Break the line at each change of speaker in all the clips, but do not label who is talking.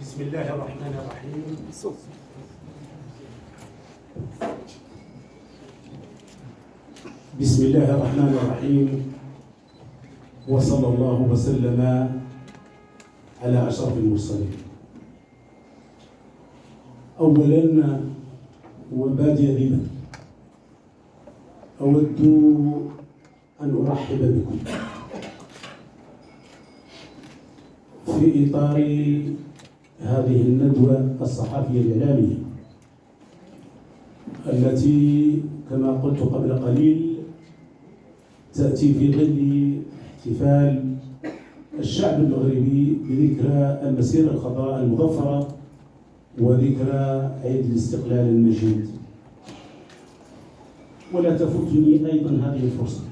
بسم الله الرحمن الرحيم. بسم الله الرحمن الرحيم، وصلى الله وسلم على أشرف المرسلين. أولا وبادئ ذي أود أن أرحب بكم في إطار هذه الندوة الصحفية الإعلامية التي كما قلت قبل قليل تأتي في ظل احتفال الشعب المغربي بذكرى المسيرة الخضراء المظفرة وذكرى عيد الاستقلال المجيد. ولا تفوتني أيضا هذه الفرصة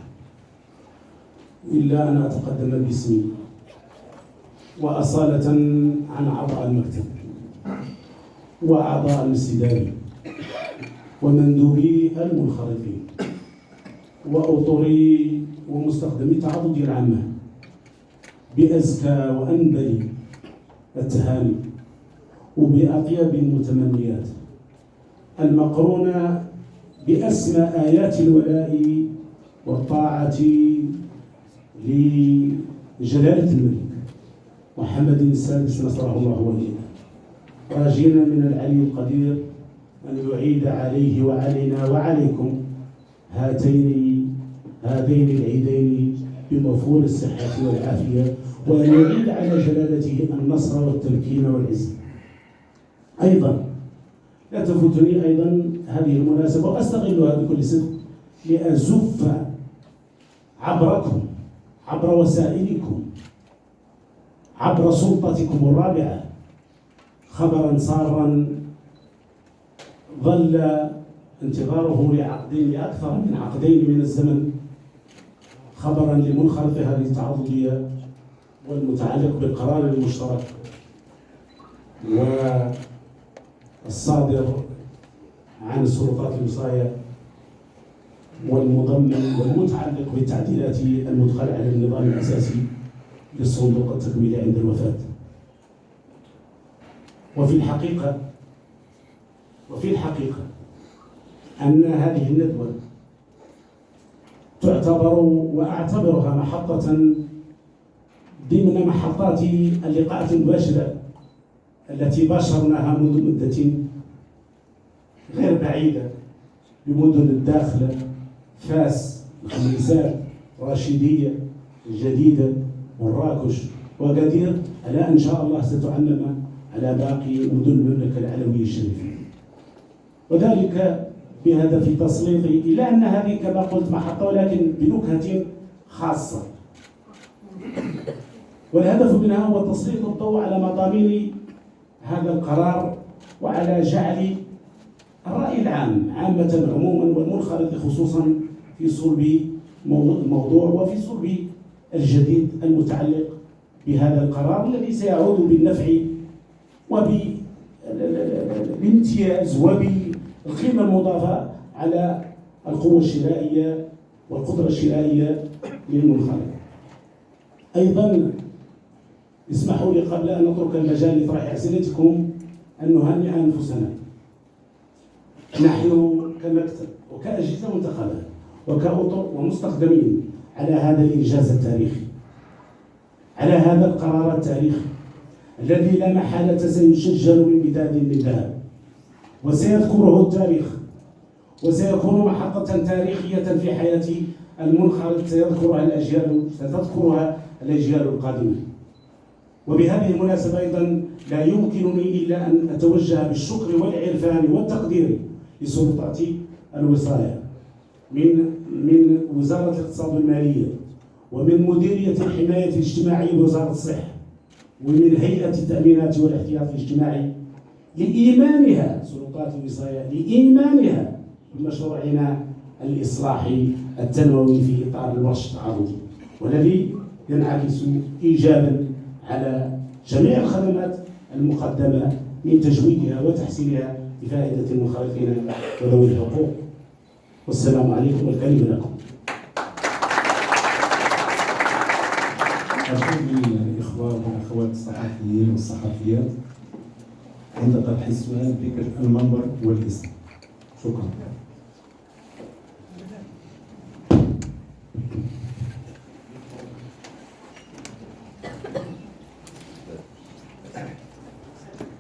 إلا أن أتقدم باسمي وأصالة عن أعضاء المكتب وأعضاء الاستداري ومندوبي المنخرطين وأطري ومستخدمي التعاضد العامة بأزكى وأنبل التهاني وبأطيب المتمنيات المقرونة بأسمى آيات الولاء والطاعة لجلالة الملك محمد السادس نصره الله وإياه، راجين من العلي القدير أن يعيد عليه وعلينا وعليكم هذين العيدين بموفور الصحة والعافية، وأن يعيد على جلالته النصر والتمكين والعز. أيضا لا تفوتني أيضا هذه المناسبة وأستغلها بكل صدق لأزف عبركم، عبر وسائلكم، عبر سلطتكم الرابعة خبرا سارا ظل انتظاره لأكثر من عقدين من الزمن، خبرا لمنخرط هذه التعاضدية والمتعلق بالقرار المشترك والصادر عن السلطات الوصاية والمضمن والمتعلق بالتعديلات المدخل على النظام الأساسي للصندوق التكميلي عند الوفاة. وفي الحقيقة أن هذه الندوة تعتبر وأعتبرها محطة ضمن محطات اللقاءات المباشرة التي باشرناها منذ مدة غير بعيدة بمدن الداخلة، فاس، الخميسات، راشدية، الجديدة، مراكش وغدير، على أن شاء الله ستعمم على باقي مدن المملكة العلوية الشريفة، وذلك بهدف تسليطي إلى أن هذه كما قلت محطة ولكن بنكهة خاصة، والهدف منها هو تسليط الضوء على مضامين هذا القرار وعلى جعل الرأي العام عامة عموما والمنخرط خصوصا في صلب الموضوع وفي صلب الجديد المتعلق بهذا القرار الذي سيعود بالنفع وبالامتياز وبالقيمة المضافة على القوة الشرائية والقدرة الشرائية للمنخرط. أيضا اسمحوا لي قبل أن نترك المجال لطرح أسئلتكم أن نهنئ أنفسنا نحن كمكتب وكأجهزة منتخبة وكأطر ومستخدمين على هذا الإنجاز التاريخي، على هذا القرار التاريخي الذي لا محالة سيشجر من بداد من ذهب وسيذكره التاريخ وسيكون محطة تاريخية في حياة المنخرط ستذكرها الأجيال القادمة. وبهذه المناسبة أيضا لا يمكنني إلا أن أتوجه بالشكر والعرفان والتقدير لسلطات الوصاية من وزارة الاقتصاد والمالية ومن مديرية الحماية الاجتماعية بوزارة الصحة ومن هيئة التأمينات والاحتياط الاجتماعي لإيمانها سلطات الوصاية لإيمانها بمشروعنا الإصلاحي التنموي في إطار الورش التعاضدي، والذي ينعكس إيجابا على جميع الخدمات المقدمة من تجويدها وتحسينها لفائدة المنخرطين وذوي الحقوق. والسلام عليكم والكلمة لكم.
أشكر الإخوة والأخوات الصحفيين والصحفيات عند طرح السؤال ذكر المنبر والاسم. شكرا.